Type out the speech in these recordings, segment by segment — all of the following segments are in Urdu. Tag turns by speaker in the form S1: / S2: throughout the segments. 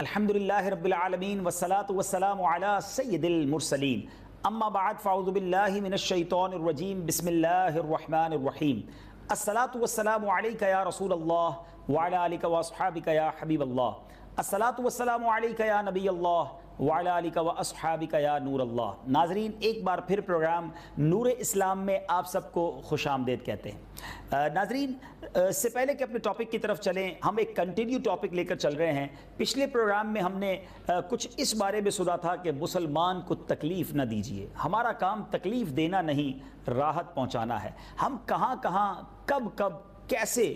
S1: الحمدللہ رب العالمین والصلاة والسلام علی سید المرسلین اما بعد فاعوذ باللہ من الشیطان الرجیم بسم اللہ الرحمن الرحیم الصلاة والسلام علیکہ یا رسول اللہ وعلی آلکہ واصحابکہ یا حبیب اللہ الصلاة والسلام علیکہ یا نبی اللہ وعلی آلکہ واصحابکہ یا نور اللہ۔ ناظرین، ایک بار پھر پروگرام نور اسلام میں آپ سب کو خوش آمدید کہتے ہیں۔ ناظرین، اس سے پہلے کہ اپنے ٹاپک کی طرف چلیں، ہم ایک کنٹینیو ٹاپک لے کر چل رہے ہیں۔ پچھلے پروگرام میں ہم نے کچھ اس بارے میں سنا تھا کہ مسلمان کو تکلیف نہ دیجیے، ہمارا کام تکلیف دینا نہیں، راحت پہنچانا ہے۔ ہم کہاں کہاں کب کیسے،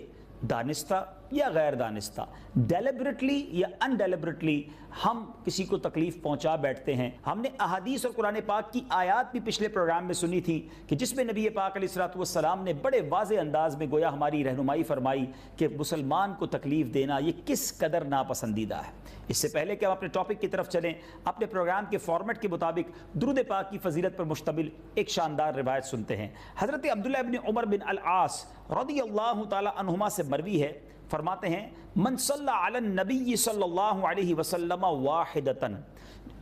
S1: دانستہ یا غیر دانستہ، ڈیلیبریٹلی یا انڈیلیبریٹلی ہم کسی کو تکلیف پہنچا بیٹھتے ہیں۔ ہم نے احادیث اور قرآن پاک کی آیات بھی پچھلے پروگرام میں سنی تھی کہ جس میں نبی پاک علیہ الصلوۃ والسلام نے بڑے واضح انداز میں گویا ہماری رہنمائی فرمائی کہ مسلمان کو تکلیف دینا یہ کس قدر ناپسندیدہ ہے۔ اس سے پہلے کہ ہم اپنے ٹاپک کی طرف چلیں، اپنے پروگرام کے فارمیٹ کے مطابق درود پاک کی فضیلت پر مشتمل ایک شاندار روایت سنتے ہیں۔ حضرت عبداللہ ابن عمر بن العاص رضی اللہ تعالی عنہما سے مروی ہے، فرماتے ہیں من صلی علی النبی صلی اللہ علیہ وسلم واحدتاً،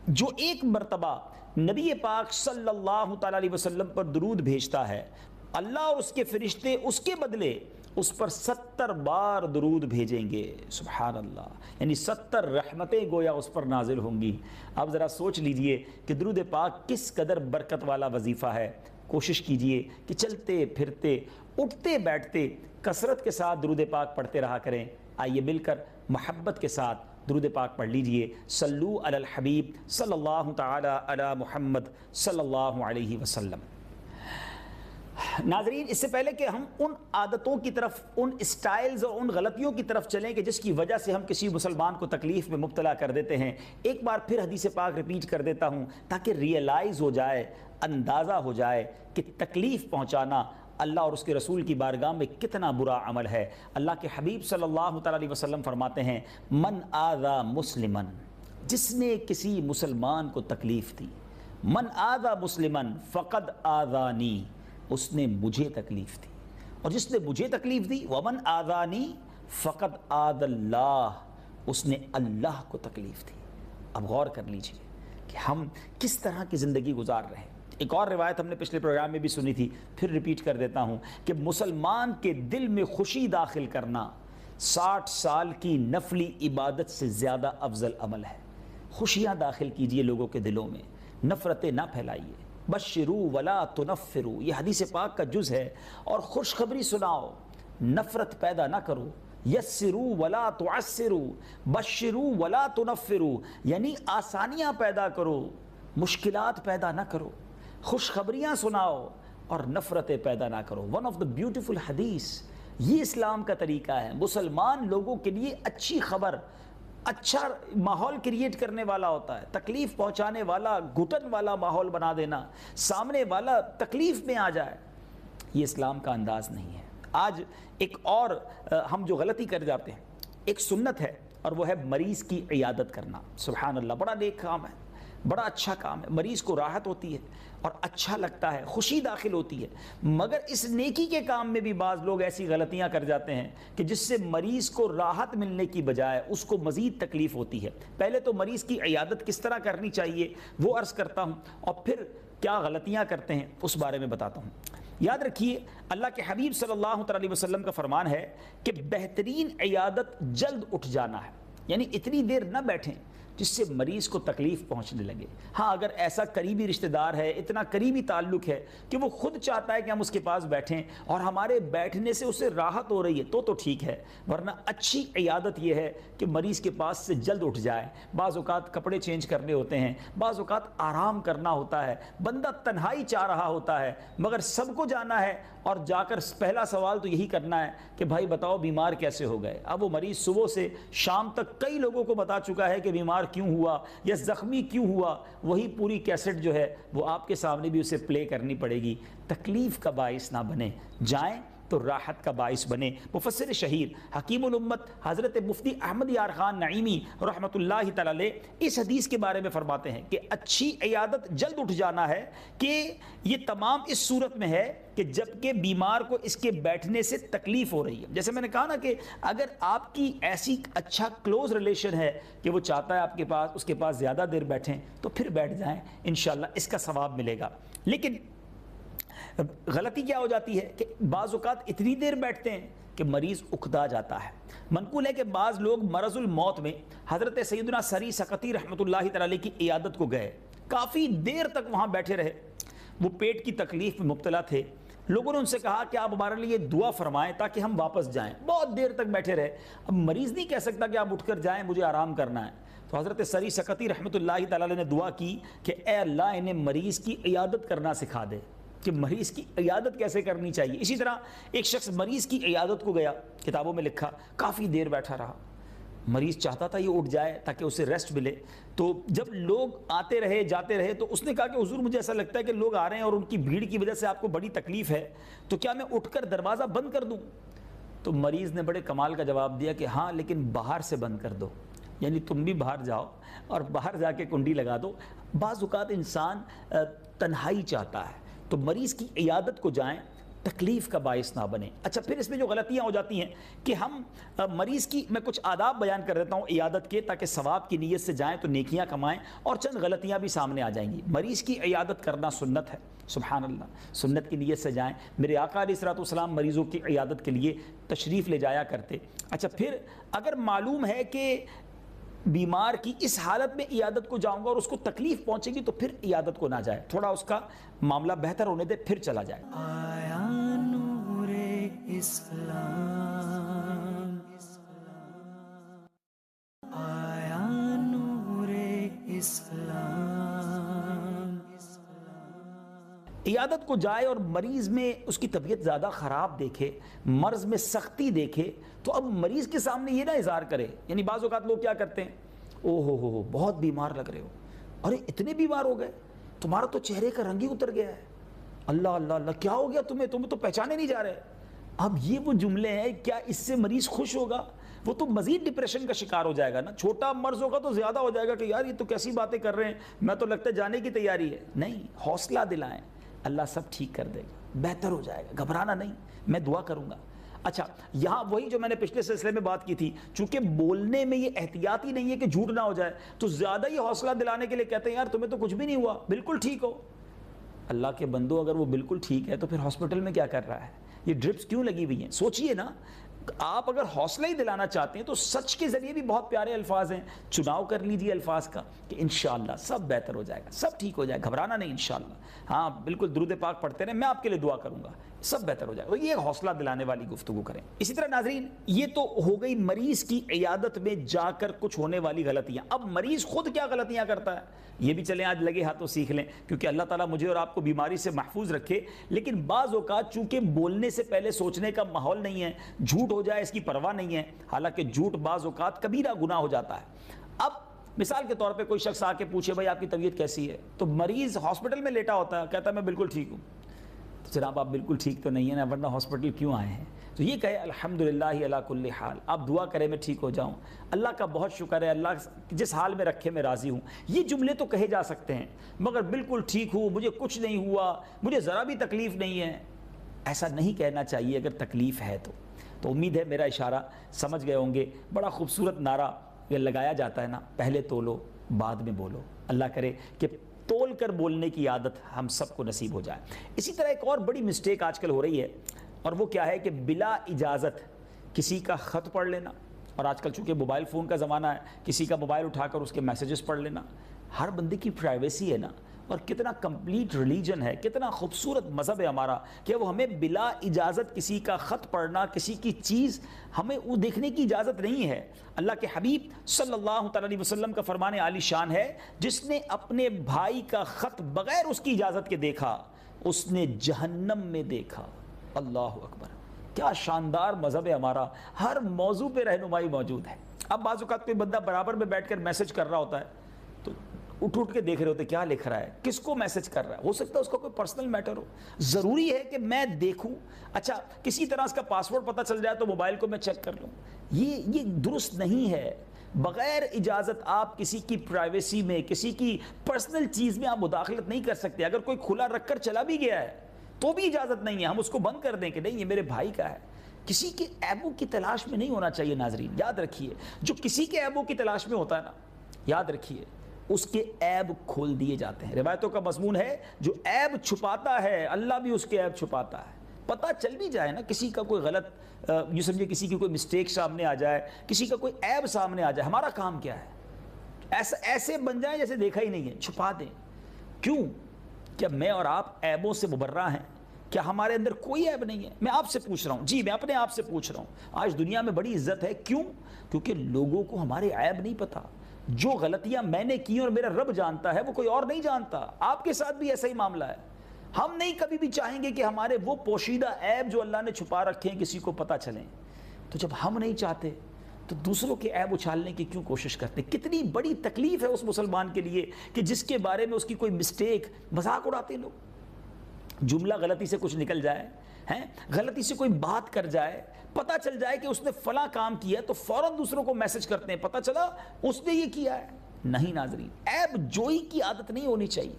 S1: جو ایک مرتبہ نبی پاک صلی اللہ تعالی علیہ وسلم پر درود بھیجتا ہے، اللہ اور اس کے فرشتے اس کے بدلے اس پر 70 بار درود بھیجیں گے۔ سبحان اللہ، یعنی 70 رحمتیں گویا اس پر نازل ہوں گی۔ اب ذرا سوچ لیجئے کہ درود پاک کس قدر برکت والا وظیفہ ہے۔ کوشش کیجئے کہ چلتے پھرتے اٹھتے بیٹھتے کثرت کے ساتھ درود پاک پڑھتے رہا کریں۔ آئیے مل کر محبت کے ساتھ درود پاک پڑھ لیجئے۔ صلو علی الحبیب صلی اللہ تعالی علی محمد صلی اللہ علیہ وسلم۔ ناظرین، اس سے پہلے کہ ہم ان عادتوں کی طرف، ان اسٹائلز اور ان غلطیوں کی طرف چلیں کہ جس کی وجہ سے ہم کسی مسلمان کو تکلیف میں مبتلا کر دیتے ہیں، ایک بار پھر حدیث پاک ریپیٹ کر دیتا ہوں تاکہ ریئلائز ہو جائے، اندازہ ہو جائے کہ تکلیف پہنچانا اللہ اور اس کے رسول کی بارگاہ میں کتنا برا عمل ہے۔ اللہ کے حبیب صلی اللہ تعالی علیہ وسلم فرماتے ہیں من آذا مسلمن، جس نے کسی مسلمان کو تکلیف دی، من آذا مسلمن فقد آذانی، اس نے مجھے تکلیف دی، اور جس نے مجھے تکلیف دی ومن آذانی فقد آذ اللہ، اس نے اللہ کو تکلیف دی۔ اب غور کر لیجئے کہ ہم کس طرح کی زندگی گزار رہے ہیں۔ ایک اور روایت ہم نے پچھلے پروگرام میں بھی سنی تھی، پھر ریپیٹ کر دیتا ہوں کہ مسلمان کے دل میں خوشی داخل کرنا 60 سال کی نفلی عبادت سے زیادہ افضل عمل ہے۔ خوشیاں داخل کیجئے لوگوں کے دلوں میں، نفرتیں نہ پھیلائیے۔ بشروا ولا تنفروا، یہ حدیث پاک کا جز ہے، اور خوشخبری سناؤ، نفرت پیدا نہ کرو۔ یسروا ولا تعسروا، بشروا ولا تنفروا، یعنی آسانیاں پیدا کرو، مشکلات پیدا نہ کرو، خوشخبریاں سناؤ اور نفرتیں پیدا نہ کرو۔ ون آف دا بیوٹیفل حدیث، یہ اسلام کا طریقہ ہے۔ مسلمان لوگوں کے لیے اچھی خبر، اچھا ماحول کریٹ کرنے والا ہوتا ہے، تکلیف پہنچانے والا، گھٹن والا ماحول بنا دینا، سامنے والا تکلیف میں آ جائے، یہ اسلام کا انداز نہیں ہے۔ آج ایک اور ہم جو غلطی کر جاتے ہیں، ایک سنت ہے اور وہ ہے مریض کی عیادت کرنا۔ سبحان اللہ، بڑا نیک کام ہے، بڑا اچھا کام ہے، مریض کو راحت ہوتی ہے اور اچھا لگتا ہے، خوشی داخل ہوتی ہے، مگر اس نیکی کے کام میں بھی بعض لوگ ایسی غلطیاں کر جاتے ہیں کہ جس سے مریض کو راحت ملنے کی بجائے اس کو مزید تکلیف ہوتی ہے۔ پہلے تو مریض کی عیادت کس طرح کرنی چاہیے وہ عرض کرتا ہوں، اور پھر کیا غلطیاں کرتے ہیں اس بارے میں بتاتا ہوں۔ یاد رکھیے، اللہ کے حبیب صلی اللہ علیہ وسلم کا فرمان ہے کہ بہترین عیادت جلد اٹھ جانا ہے، یعنی اتنی دیر نہ بیٹھیں جس سے مریض کو تکلیف پہنچنے لگے۔ ہاں، اگر ایسا قریبی رشتہ دار ہے، اتنا قریبی تعلق ہے کہ وہ خود چاہتا ہے کہ ہم اس کے پاس بیٹھیں اور ہمارے بیٹھنے سے اسے راحت ہو رہی ہے تو ٹھیک ہے، ورنہ اچھی عیادت یہ ہے کہ مریض کے پاس سے جلد اٹھ جائے۔ بعض اوقات کپڑے چینج کرنے ہوتے ہیں، بعض اوقات آرام کرنا ہوتا ہے، بندہ تنہائی چاہ رہا ہوتا ہے، مگر سب کو جانا ہے اور جا کر پہلا سوال تو یہی کرنا ہے کہ بھائی بتاؤ بیمار کیسے ہو گئے۔ اب وہ مریض صبح سے شام تک کئی لوگوں کو بتا چکا ہے کہ بیمار کیوں ہوا یا زخمی کیوں ہوا، وہی پوری کیسٹ جو ہے وہ آپ کے سامنے بھی اسے پلے کرنی پڑے گی۔ تکلیف کا باعث نہ بنے، جائیں تو راحت کا باعث بنے۔ مفسر شہیر حکیم الامت حضرت مفتی احمد یار خان نعیمی رحمۃ اللہ تعالی علیہ اس حدیث کے بارے میں فرماتے ہیں کہ اچھی عیادت جلد اٹھ جانا ہے کہ یہ تمام اس صورت میں ہے کہ جب کہ بیمار کو اس کے بیٹھنے سے تکلیف ہو رہی ہے۔ جیسے میں نے کہا نا کہ اگر آپ کی ایسی اچھا کلوز ریلیشن ہے کہ وہ چاہتا ہے آپ کے پاس اس کے پاس زیادہ دیر بیٹھیں تو پھر بیٹھ جائیں، انشاءاللہ اس کا ثواب ملے گا۔ لیکن غلطی کیا ہو جاتی ہے کہ بعض اوقات اتنی دیر بیٹھتے ہیں کہ مریض اکتا جاتا ہے۔ منقول ہے کہ بعض لوگ مرض الموت میں حضرت سیدنا سری سقطی رحمۃ اللہ تعالی علیہ کی عیادت کو گئے، کافی دیر تک وہاں بیٹھے رہے، وہ پیٹ کی تکلیف میں مبتلا تھے۔ لوگوں نے ان سے کہا کہ آپ ہمارے لیے دعا فرمائیں تاکہ ہم واپس جائیں، بہت دیر تک بیٹھے رہے۔ اب مریض نہیں کہہ سکتا کہ آپ اٹھ کر جائیں، مجھے آرام کرنا ہے۔ تو حضرت سری سقطی رحمۃ اللہ تعالی علیہ نے دعا کی کہ اے اللہ انہیں مریض کی عیادت کرنا سکھا دے کہ مریض کی عیادت کیسے کرنی چاہیے۔ اسی طرح ایک شخص مریض کی عیادت کو گیا، کتابوں میں لکھا کافی دیر بیٹھا رہا، مریض چاہتا تھا یہ اٹھ جائے تاکہ اسے ریسٹ ملے۔ تو جب لوگ آتے رہے جاتے رہے تو اس نے کہا کہ حضور مجھے ایسا لگتا ہے کہ لوگ آ رہے ہیں اور ان کی بھیڑ کی وجہ سے آپ کو بڑی تکلیف ہے، تو کیا میں اٹھ کر دروازہ بند کر دوں؟ تو مریض نے بڑے کمال کا جواب دیا کہ ہاں لیکن باہر سے بند کر دو، یعنی تم بھی باہر جاؤ اور باہر جا کے کنڈی لگا دو۔ بعض اوقات انسان تنہائی چاہتا ہے تو مریض کی عیادت کو جائیں، تکلیف کا باعث نہ بنے۔ اچھا پھر اس میں جو غلطیاں ہو جاتی ہیں کہ ہم مریض کی، میں کچھ آداب بیان کر دیتا ہوں عیادت کے تاکہ ثواب کی نیت سے جائیں تو نیکیاں کمائیں، اور چند غلطیاں بھی سامنے آ جائیں گی۔ مریض کی عیادت کرنا سنت ہے، سبحان اللہ، سنت کی نیت سے جائیں۔ میرے آقا علیہ الصلوۃ والسلام مریضوں کی عیادت کے لیے تشریف لے جایا کرتے۔ اچھا پھر اگر معلوم ہے کہ بیمار کی اس حالت میں عیادت کو جاؤں گا اور اس کو تکلیف پہنچے گی تو پھر عیادت کو نہ جائے، تھوڑا اس کا معاملہ بہتر ہونے دے پھر چلا جائے۔
S2: آیا نور اسلام، آیا نور اسلام۔
S1: عیادت کو جائے اور مریض میں اس کی طبیعت زیادہ خراب دیکھے، مرض میں سختی دیکھے تو اب مریض کے سامنے یہ نہ اظہار کرے۔ یعنی بعض اوقات لوگ کیا کرتے ہیں، او ہو بہت بیمار لگ رہے ہو، ارے اتنے بیمار ہو گئے، تمہارا تو چہرے کا رنگ ہی اتر گیا ہے، اللہ اللہ اللہ کیا ہو گیا تمہیں تو پہچانے نہیں جا رہے۔ اب یہ وہ جملے ہیں، کیا اس سے مریض خوش ہوگا؟ وہ تو مزید ڈپریشن کا شکار ہو جائے گا نا۔ چھوٹا مرض ہوگا تو زیادہ ہو جائے گا کہ یار یہ تو کیسی باتیں کر رہے ہیں، میں تو لگتا ہے جانے کی تیاری ہے۔ نہیں، حوصلہ دلائیں، اللہ سب ٹھیک کر دے گا، بہتر ہو جائے گا، گھبرانا نہیں، میں دعا کروں گا۔ اچھا یہاں وہی جو میں نے پچھلے سلسلے میں بات کی تھی، چونکہ بولنے میں یہ احتیاط ہی نہیں ہے کہ جھوٹ نہ ہو جائے، تو زیادہ ہی حوصلہ دلانے کے لیے کہتے ہیں یار تمہیں تو کچھ بھی نہیں ہوا، بالکل ٹھیک ہو۔ اللہ کے بندو اگر وہ بالکل ٹھیک ہے تو پھر ہاسپٹل میں کیا کر رہا ہے، یہ ڈرپس کیوں لگی ہوئی ہیں؟ سوچئے نا، آپ اگر حوصلہ ہی دلانا چاہتے ہیں تو سچ کے ذریعے بھی بہت پیارے الفاظ ہیں، چناؤ کر لیجئے الفاظ کا کہ انشاءاللہ سب بہتر ہو جائے گا، سب ٹھیک ہو جائے گا، گھبرانا نہیں انشاءاللہ، ہاں بالکل درود پاک پڑھتے رہیں، میں آپ کے لیے دعا کروں گا، سب بہتر ہو جائے گا۔ یہ حوصلہ دلانے والی گفتگو کریں۔ اسی طرح ناظرین یہ تو ہو گئی مریض کی عیادت میں جا کر کچھ ہونے والی غلطیاں۔ اب مریض خود کیا غلطیاں کرتا ہے یہ بھی چلیں آج لگے ہاتھوں سیکھ لیں، کیونکہ اللہ تعالیٰ مجھے اور آپ کو بیماری سے محفوظ رکھے۔ لیکن بعض اوقات چونکہ بولنے سے پہلے سوچنے کا ماحول نہیں ہے، جھوٹ ہو جائے اس کی پرواہ نہیں ہے، حالانکہ جھوٹ بعض اوقات کبیرہ گناہ ہو جاتا ہے۔ اب مثال کے طور پہ کوئی شخص آ کے پوچھے بھائی آپ کی طبیعت کیسی ہے، تو مریض ہاسپٹل میں لیٹا ہوتا ہے، کہتا ہے میں بالکل ٹھیک ہوں۔ تو جناب آپ بالکل ٹھیک تو نہیں ہے نا، ورنہ ہاسپٹل کیوں آئے ہیں؟ تو یہ کہے الحمدللہ علی کل حال، آپ دعا کریں میں ٹھیک ہو جاؤں، اللہ کا بہت شکر ہے، اللہ جس حال میں رکھے میں راضی ہوں۔ یہ جملے تو کہے جا سکتے ہیں، مگر بالکل ٹھیک ہوں، مجھے کچھ نہیں ہوا، مجھے ذرا بھی تکلیف نہیں ہے، ایسا نہیں کہنا چاہیے اگر تکلیف ہے تو امید ہے میرا اشارہ سمجھ گئے ہوں گے۔ بڑا خوبصورت نعرہ یہ لگایا جاتا ہے نا، پہلے تولو بعد میں بولو۔ اللہ کرے کہ تول کر بولنے کی عادت ہم سب کو نصیب ہو جائے۔ اسی طرح ایک اور بڑی مسٹیک آج کل ہو رہی ہے، اور وہ کیا ہے کہ بلا اجازت کسی کا خط پڑھ لینا، اور آج کل چونکہ موبائل فون کا زمانہ ہے، کسی کا موبائل اٹھا کر اس کے میسیجز پڑھ لینا۔ ہر بندے کی پرائیویسی ہے نا، اور کتنا کمپلیٹ ریلیجن ہے، کتنا خوبصورت مذہب ہے ہمارا کہ وہ ہمیں بلا اجازت کسی کا خط پڑھنا، کسی کی چیز ہمیں وہ دیکھنے کی اجازت نہیں ہے۔ اللہ کے حبیب صلی اللہ تعالی علیہ وسلم کا فرمان عالی شان ہے، جس نے اپنے بھائی کا خط بغیر اس کی اجازت کے دیکھا اس نے جہنم میں دیکھا۔ اللہ اکبر، کیا شاندار مذہب ہے ہمارا، ہر موضوع پہ رہنمائی موجود ہے۔ اب بعض اوقات کوئی بندہ برابر میں بیٹھ کر میسج کر رہا ہوتا ہے تو اٹھ کے دیکھ رہے ہوتے کیا لکھ رہا ہے, کس کو میسج کر رہا ہے. ہو سکتا ہے اس کا کوئی پرسنل میٹر ہو, ضروری ہے کہ میں دیکھوں, اچھا کسی طرح اس کا پاسورڈ پتہ چل جائے تو موبائل کو میں چیک کر لوں. یہ درست نہیں ہے. بغیر اجازت آپ کسی کی پرائیویسی میں, کسی کی پرسنل چیز میں آپ مداخلت نہیں کر سکتے. اگر کوئی کھلا رکھ کر چلا بھی گیا ہے تو بھی اجازت نہیں ہے, ہم اس کو بند کر دیں کہ نہیں یہ میرے بھائی کا ہے. کسی کے عیبوں کی تلاش میں نہیں ہونا چاہیے. ناظرین یاد رکھیے, جو کسی کے عیبوں کی تلاش میں ہوتا ہے نا, یاد رکھیے اس کے عیب کھول دیے جاتے ہیں. روایتوں کا مضمون ہے جو عیب چھپاتا ہے اللہ بھی اس کے عیب چھپاتا ہے. پتہ چل بھی جائے نا کسی کا کوئی غلط, یوں سمجھے کسی کی کوئی مسٹیک سامنے آ جائے, کسی کا کوئی عیب سامنے آ جائے, ہمارا کام کیا ہے؟ ایسے بن جائیں جیسے دیکھا ہی نہیں ہے, چھپا دیں. کیوں؟ کیا میں اور آپ عیبوں سے مبرہ ہیں؟ کیا ہمارے اندر کوئی عیب نہیں ہے؟ میں آپ سے پوچھ رہا ہوں, جی میں اپنے آپ سے پوچھ رہا ہوں. آج دنیا میں بڑی عزت ہے, کیوں؟ کیونکہ لوگوں کو ہمارے عیب نہیں پتہ. جو غلطیاں میں نے کی اور میرا رب جانتا ہے وہ کوئی اور نہیں جانتا. آپ کے ساتھ بھی ایسا ہی معاملہ ہے. ہم نہیں کبھی بھی چاہیں گے کہ ہمارے وہ پوشیدہ عیب جو اللہ نے چھپا رکھے ہیں کسی کو پتہ چلیں. تو جب ہم نہیں چاہتے تو دوسروں کے عیب اچھالنے کی کیوں کوشش کرتے؟ کتنی بڑی تکلیف ہے اس مسلمان کے لیے کہ جس کے بارے میں اس کی کوئی مسٹیک, مذاق اڑاتے لوگ. جملہ غلطی سے کچھ نکل جائے, غلطی سے کوئی بات کر جائے, پتہ چل جائے کہ اس نے فلاں کام کیا ہے تو فوراً دوسروں کو میسج کرتے ہیں پتہ چلا اس نے یہ کیا ہے. نہیں ناظرین, عیب جوئی کی عادت نہیں ہونی چاہیے,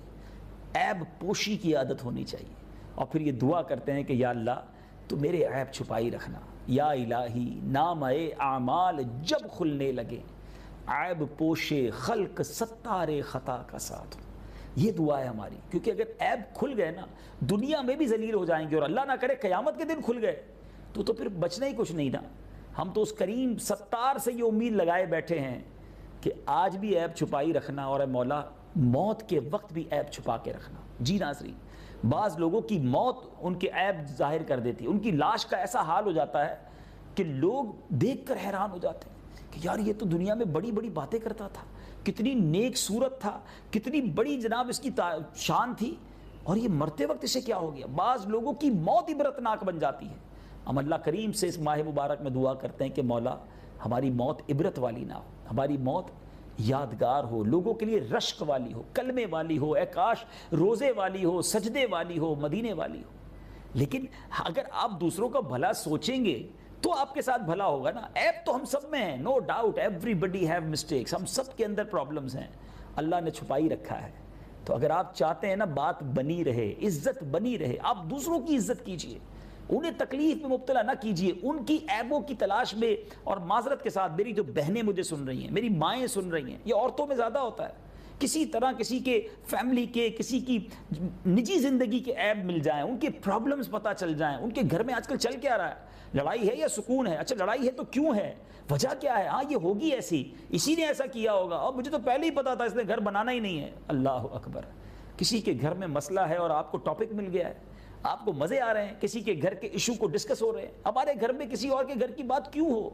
S1: عیب پوشی کی عادت ہونی چاہیے. اور پھر یہ دعا کرتے ہیں کہ یا اللہ تو میرے عیب چھپائی رکھنا. یا الہی نامہ اعمال جب کھلنے لگے, عیب پوشے خلق ستار خطا کا ساتھ. یہ دعا ہے ہماری, کیونکہ اگر عیب کھل گئے نا دنیا میں بھی ذلیل ہو جائیں گے, اور اللہ نہ کرے قیامت کے دن کھل گئے تو پھر بچنا ہی کچھ نہیں نا. ہم تو اس کریم ستار سے یہ امید لگائے بیٹھے ہیں کہ آج بھی عیب چھپائی رکھنا, اور اے مولا موت کے وقت بھی عیب چھپا کے رکھنا. جی ناظرین, بعض لوگوں کی موت ان کے عیب ظاہر کر دیتی ہے. ان کی لاش کا ایسا حال ہو جاتا ہے کہ لوگ دیکھ کر حیران ہو جاتے ہیں کہ یار یہ تو دنیا میں بڑی بڑی باتیں کرتا تھا, کتنی نیک صورت تھا, کتنی بڑی جناب اس کی شان تھی, اور یہ مرتے وقت اسے کیا ہو گیا. بعض لوگوں کی موت عبرتناک بن جاتی ہے. ہم اللہ کریم سے اس ماہ مبارک میں دعا کرتے ہیں کہ مولا ہماری موت عبرت والی نہ ہو, ہماری موت یادگار ہو, لوگوں کے لیے رشک والی ہو, کلمے والی ہو, اے کاش روزے والی ہو, سجدے والی ہو, مدینے والی ہو. لیکن اگر آپ دوسروں کا بھلا سوچیں گے تو آپ کے ساتھ بھلا ہوگا نا. عیب تو ہم سب میں ہیں, no doubt, everybody have mistakes, ہم سب کے اندر پرابلمز ہیں, اللہ نے چھپائی رکھا ہے. تو اگر آپ چاہتے ہیں نا بات بنی رہے, عزت بنی رہے, آپ دوسروں کی عزت کیجئے, انہیں تکلیف میں مبتلا نہ کیجئے, ان کی عیبوں کی تلاش میں. اور معذرت کے ساتھ میری جو بہنیں مجھے سن رہی ہیں, میری مائیں سن رہی ہیں, یہ عورتوں میں زیادہ ہوتا ہے. کسی طرح کسی کے فیملی کے, کسی کی نجی زندگی کے عیب مل جائیں, ان کے پرابلمز پتہ چل جائیں, ان کے گھر میں آج کل چل کیا رہا ہے, لڑائی ہے یا سکون ہے. اچھا لڑائی ہے تو کیوں ہے, وجہ کیا ہے, ہاں یہ ہوگی ایسی, اسی نے ایسا کیا ہوگا, اور مجھے تو پہلے ہی پتا تھا اس نے گھر بنانا ہی نہیں ہے. اللہ اکبر, کسی کے گھر میں مسئلہ ہے اور آپ کو ٹاپک مل گیا ہے, آپ کو مزے آ رہے ہیں, کسی کے گھر کے ایشو کو ڈسکس ہو رہے ہیں. ہمارے گھر میں کسی اور کے گھر کی بات کیوں ہو؟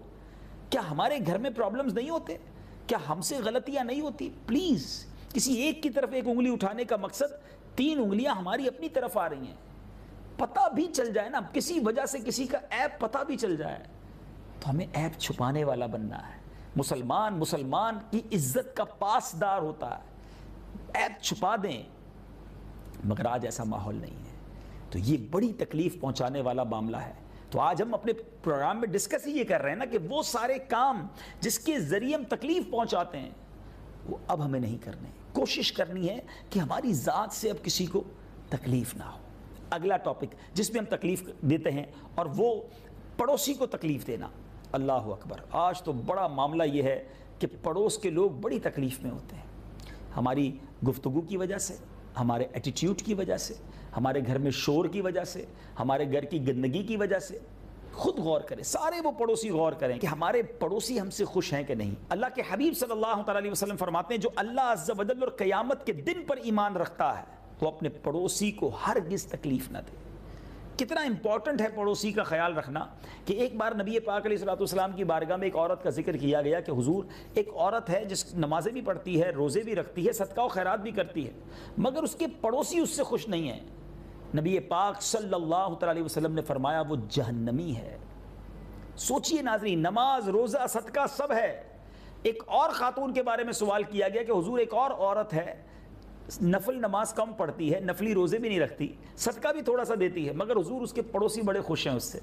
S1: کیا ہمارے گھر میں پرابلمز نہیں ہوتے؟ کیا ہم سے غلطیاں نہیں ہوتی؟ پلیز کسی ایک کی طرف ایک انگلی اٹھانے کا مقصد 3 انگلیاں ہماری اپنی طرف آ رہی ہیں. پتہ بھی چل جائے نا, کسی وجہ سے کسی کا عیب پتہ بھی چل جائے تو ہمیں عیب چھپانے والا بننا ہے. مسلمان کی عزت کا پاسدار ہوتا ہے, عیب چھپا دیں, مگر آج ایسا ماحول نہیں ہے. تو یہ بڑی تکلیف پہنچانے والا معاملہ ہے. تو آج ہم اپنے پروگرام میں ڈسکس ہی یہ کر رہے ہیں نا کہ وہ سارے کام جس کے ذریعے ہم تکلیف پہنچاتے ہیں وہ اب ہمیں نہیں کرنے. کوشش کرنی ہے کہ ہماری ذات سے اب کسی کو تکلیف نہ ہو. اگلا ٹاپک جس میں ہم تکلیف دیتے ہیں, اور وہ پڑوسی کو تکلیف دینا. اللہ اکبر, آج تو بڑا معاملہ یہ ہے کہ پڑوس کے لوگ بڑی تکلیف میں ہوتے ہیں. ہماری گفتگو کی وجہ سے, ہمارے ایٹیٹیوڈ کی وجہ سے, ہمارے گھر میں شور کی وجہ سے, ہمارے گھر کی گندگی کی وجہ سے. خود غور کریں, سارے وہ پڑوسی غور کریں کہ ہمارے پڑوسی ہم سے خوش ہیں کہ نہیں. اللہ کے حبیب صلی اللہ تعالی علیہ وسلم فرماتے ہیں جو اللہ عز و جل اور قیامت کے دن پر ایمان رکھتا ہے وہ اپنے پڑوسی کو ہرگز تکلیف نہ دے. کتنا امپورٹنٹ ہے پڑوسی کا خیال رکھنا کہ ایک بار نبی پاک علیہ الصلوۃ والسلام کی بارگاہ میں ایک عورت کا ذکر کیا گیا کہ حضور ایک عورت ہے جس نمازیں بھی پڑھتی ہے, روزے بھی رکھتی ہے, صدقہ و خیرات بھی کرتی ہے, مگر اس کے پڑوسی اس سے خوش نہیں ہیں. نبی پاک صلی اللہ تعالی علیہ وسلم نے فرمایا وہ جہنمی ہے. سوچئے ناظرین, نماز روزہ صدقہ سب ہے ایک اور خاتون کے بارے میں سوال کیا گیا کہ حضور ایک اور عورت ہے نفل نماز کم پڑھتی ہے, نفلی روزے بھی نہیں رکھتی, صدقہ بھی تھوڑا سا دیتی ہے, مگر حضور اس کے پڑوسی بڑے خوش ہیں اس سے.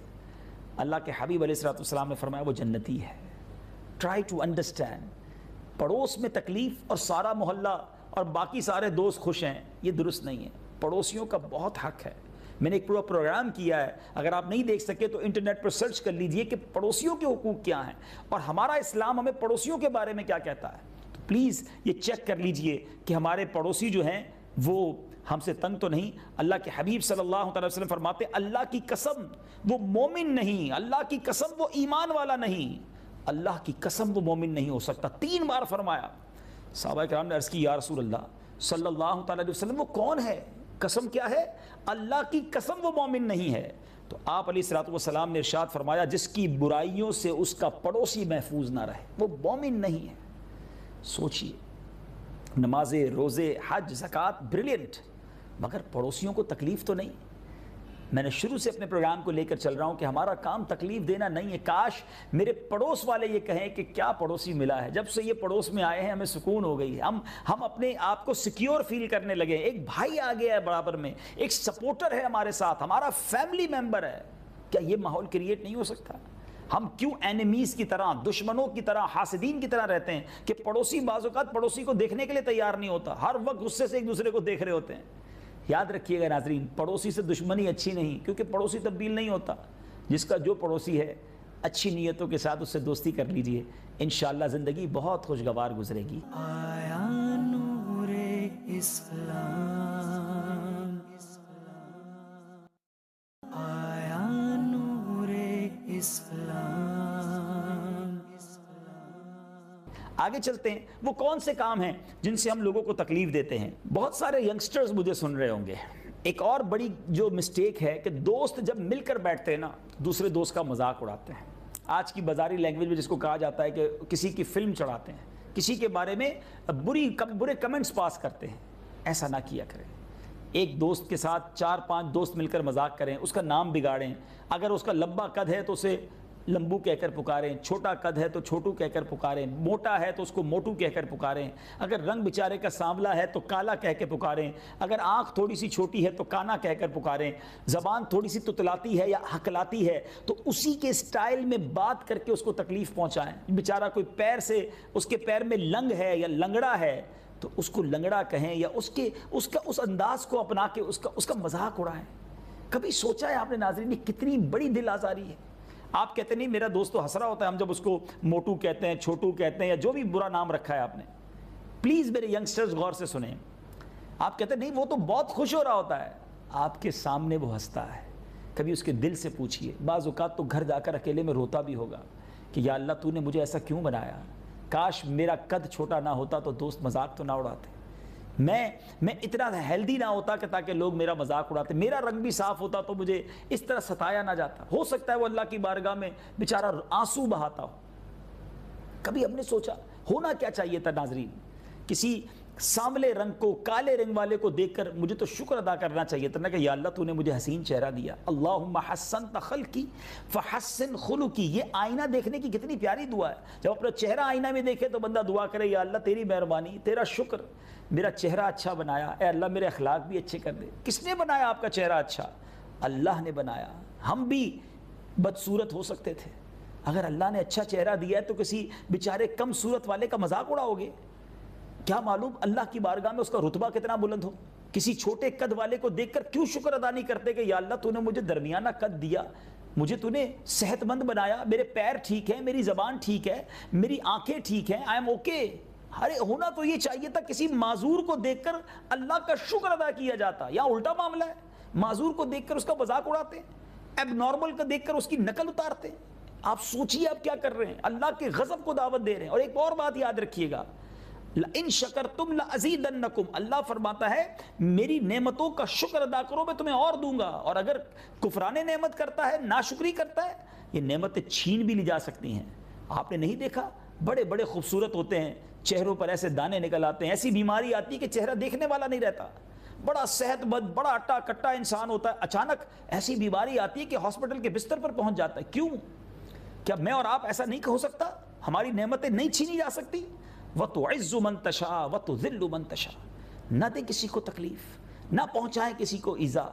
S1: اللہ کے حبیب علیہ الصلوۃ والسلام نے فرمایا وہ جنتی ہے. ٹرائی ٹو انڈرسٹینڈ, پڑوس میں تکلیف اور سارا محلہ اور باقی سارے دوست خوش ہیں, یہ درست نہیں ہے. پڑوسیوں کا بہت حق ہے. میں نے ایک پورا پروگرام کیا ہے, اگر آپ نہیں دیکھ سکے تو انٹرنیٹ پر سرچ کر لیجئے کہ پڑوسیوں کے حقوق کیا ہیں اور ہمارا اسلام ہمیں پڑوسیوں کے بارے میں کیا کہتا ہے. تو پلیز یہ چیک کر لیجئے کہ ہمارے پڑوسی جو ہیں وہ ہم سے تنگ تو نہیں. اللہ کے حبیب صلی اللہ علیہ وسلم فرماتے اللہ کی قسم وہ مومن نہیں, اللہ کی قسم وہ ایمان والا نہیں, اللہ کی قسم وہ مومن نہیں ہو سکتا. 3 بار فرمایا. صحابہ کرام نے عرض کی یا رسول اللہ صلی اللہ تعالی علیہ وسلم وہ کون ہے, قسم کیا ہے؟ اللہ کی قسم وہ مومن نہیں ہے. تو آپ علیہ الصلوۃ والسلام نے ارشاد فرمایا جس کی برائیوں سے اس کا پڑوسی محفوظ نہ رہے وہ مومن نہیں ہے. سوچئے, نمازیں, روزے, حج, زکوٰۃ بریلینٹ, مگر پڑوسیوں کو تکلیف تو نہیں. میں نے شروع سے اپنے پروگرام کو لے کر چل رہا ہوں کہ ہمارا کام تکلیف دینا نہیں ہے. کاش میرے پڑوس والے یہ کہیں کہ کیا پڑوسی ملا ہے, جب سے یہ پڑوس میں آئے ہیں ہمیں سکون ہو گئی ہے, ہم اپنے آپ کو سیکیور فیل کرنے لگے. ایک بھائی آ گیا ہے برابر میں, ایک سپورٹر ہے ہمارے ساتھ, ہمارا فیملی ممبر ہے. کیا یہ ماحول کریٹ نہیں ہو سکتا؟ ہم کیوں اینیمیز کی طرح, دشمنوں کی طرح, حاسدین کی طرح رہتے ہیں کہ پڑوسی بعض اوقات پڑوسی کو دیکھنے کے لیے تیار نہیں ہوتا, ہر وقت غصے سے ایک دوسرے کو دیکھ رہے ہوتے ہیں. یاد رکھیے گا ناظرین, پڑوسی سے دشمنی اچھی نہیں, کیونکہ پڑوسی تبدیل نہیں ہوتا. جس کا جو پڑوسی ہے اچھی نیتوں کے ساتھ اس سے دوستی کر لیجئے, انشاءاللہ زندگی بہت خوشگوار گزرے گی.
S2: آیا نور اسلام, آیا نور اسلام.
S1: آگے چلتے ہیں. وہ کون سے کام ہیں جن سے ہم لوگوں کو تکلیف دیتے ہیں؟ بہت سارے ینگسٹرز مجھے سن رہے ہوں گے. ایک اور بڑی جو مسٹیک ہے کہ دوست جب مل کر بیٹھتے ہیں نا, دوسرے دوست کا مذاق اڑاتے ہیں. آج کی بازاری لینگویج میں جس کو کہا جاتا ہے کہ کسی کی فلم چڑھاتے ہیں, کسی کے بارے میں برے کمنٹس پاس کرتے ہیں. ایسا نہ کیا کریں. ایک دوست کے ساتھ 4-5 دوست مل کر مذاق کریں, اس کا نام بگاڑیں. اگر اس کا لمبا قد ہے تو اسے لمبو کہہ کر پکاریں, چھوٹا قد ہے تو چھوٹو کہہ کر پکاریں, موٹا ہے تو اس کو موٹو کہہ کر پکاریں, اگر رنگ بیچارے کا سانولا ہے تو کالا کہہ کے پکاریں, اگر آنکھ تھوڑی سی چھوٹی ہے تو کانا کہہ کر پکاریں, زبان تھوڑی سی تتلاتی ہے یا ہکلاتی ہے تو اسی کے سٹائل میں بات کر کے اس کو تکلیف پہنچائیں. بیچارہ کوئی پیر سے, اس کے پیر میں لنگ ہے یا لنگڑا ہے تو اس کو لنگڑا کہیں یا اس انداز کو اپنا کے اس کا مذاق اڑائیں. کبھی سوچا ہے آپ نے ناظرین یہ کتنی بڑی دل آزاری ہے؟ آپ کہتے نہیں میرا دوست تو ہنس رہا ہوتا ہے ہم جب اس کو موٹو کہتے ہیں, چھوٹو کہتے ہیں یا جو بھی برا نام رکھا ہے آپ نے. پلیز میرے ینگسٹرز غور سے سنیں. آپ کہتے ہیں نہیں وہ تو بہت خوش ہو رہا ہوتا ہے, آپ کے سامنے وہ ہنستا ہے. کبھی اس کے دل سے پوچھئے. بعض اوقات تو گھر جا کر اکیلے میں روتا بھی ہوگا کہ یا اللہ تو نے مجھے ایسا کیوں بنایا, کاش میرا قد چھوٹا نہ ہوتا تو دوست مذاق تو نہ اڑاتے, میں اتنا ہیلدی نہ ہوتا کہ تاکہ لوگ میرا مذاق اڑاتے, میرا رنگ بھی صاف ہوتا تو مجھے اس طرح ستایا نہ جاتا. ہو سکتا ہے وہ اللہ کی بارگاہ میں بیچارہ آنسو بہاتا ہو. کبھی ہم نے سوچا ہونا کیا چاہیے تھا ناظرین؟ کسی سانولے رنگ کو, کالے رنگ والے کو دیکھ کر مجھے تو شکر ادا کرنا چاہیے تھا نا کہ یا اللہ تو نے مجھے حسین چہرہ دیا. اللہم حسنت خلقی فحسن خلقی. یہ آئینہ دیکھنے کی کتنی پیاری دعا ہے. جب اپنا چہرہ آئینہ میں دیکھے تو بندہ دعا کرے یا اللہ تیری مہربانی, تیرا شکر, میرا چہرہ اچھا بنایا, اے اللہ میرے اخلاق بھی اچھے کر دے. کس نے بنایا آپ کا چہرہ اچھا؟ اللہ نے بنایا. ہم بھی بدصورت ہو سکتے تھے. اگر اللہ نے اچھا چہرہ دیا ہے تو کسی بیچارے کم صورت والے کا مذاق اڑاؤ گے؟ کیا معلوم اللہ کی بارگاہ میں اس کا رتبہ کتنا بلند ہو. کسی چھوٹے قد والے کو دیکھ کر کیوں شکر ادا نہیں کرتے کہ یا اللہ تو نے مجھے درمیانہ قد دیا, مجھے تو نے صحت مند بنایا, میرے پیر ٹھیک ہیں, میری زبان ٹھیک ہے, میری آنکھیں ٹھیک ہیں, آئی ایم اوکے. ارے ہونا تو یہ چاہیے تھا کسی معذور کو دیکھ کر اللہ کا شکر ادا کیا جاتا. یا الٹا معاملہ ہے, معذور کو دیکھ کر اس کا مذاق اڑاتے, ایب نارمل کو دیکھ کر اس کی نقل اتارتے. آپ سوچیے آپ کیا کر رہے ہیں, اللہ کے غضب کو دعوت دے رہے ہیں. اور ایک اور بات یاد رکھیے گا, ان شکرتم لازیدنکم, اللہ فرماتا ہے میری نعمتوں کا شکر ادا کرو میں تمہیں اور دوں گا. اور اگر کفران نعمت کرتا ہے, ناشکری کرتا ہے, یہ نعمتیں چھین بھی لی جا سکتی ہیں. آپ نے نہیں دیکھا بڑے بڑے خوبصورت ہوتے ہیں, چہروں پر ایسے دانے نکل آتے ہیں, ایسی بیماری آتی ہے کہ چہرہ دیکھنے والا نہیں رہتا, بڑا صحت مند, بڑا اٹا کٹا انسان ہوتا ہے, اچانک ایسی بیماری آتی ہے کہ ہاسپٹل کے بستر پر پہنچ جاتا ہے. کیوں؟ کیا میں اور آپ ایسا نہیں ہو سکتا؟ ہماری نعمتیں نہیں چھینی جا سکتی؟ وَتُعِزُّ مَن تَشَاءُ وَتُذِلُّ مَن تَشَاءُ، نہ دیں کسی کو تکلیف، نہ پہنچائیں کسی کو ایذا،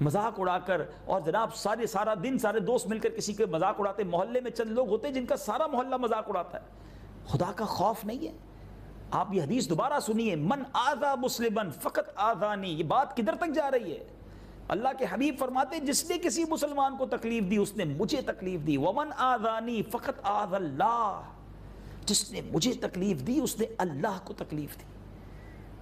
S1: مذاق اڑا کر. اور جناب سارا دن سارے دوست مل کر کسی کے مذاق اڑاتے، محلے میں چند لوگ ہوتے ہیں جن کا سارا محلہ مذاق اڑاتا ہے. خدا کا خوف نہیں ہے. آپ یہ حدیث دوبارہ سنیے، من آذا مسلمن فقط آذانی. یہ بات کدھر تک جا رہی ہے؟ اللہ کے حبیب فرماتے ہیں جس نے کسی مسلمان کو تکلیف دی اس نے مجھے تکلیف دی. ومن آذانی فقط آذ اللہ، جس نے مجھے تکلیف دی اس نے اللہ کو تکلیف دی.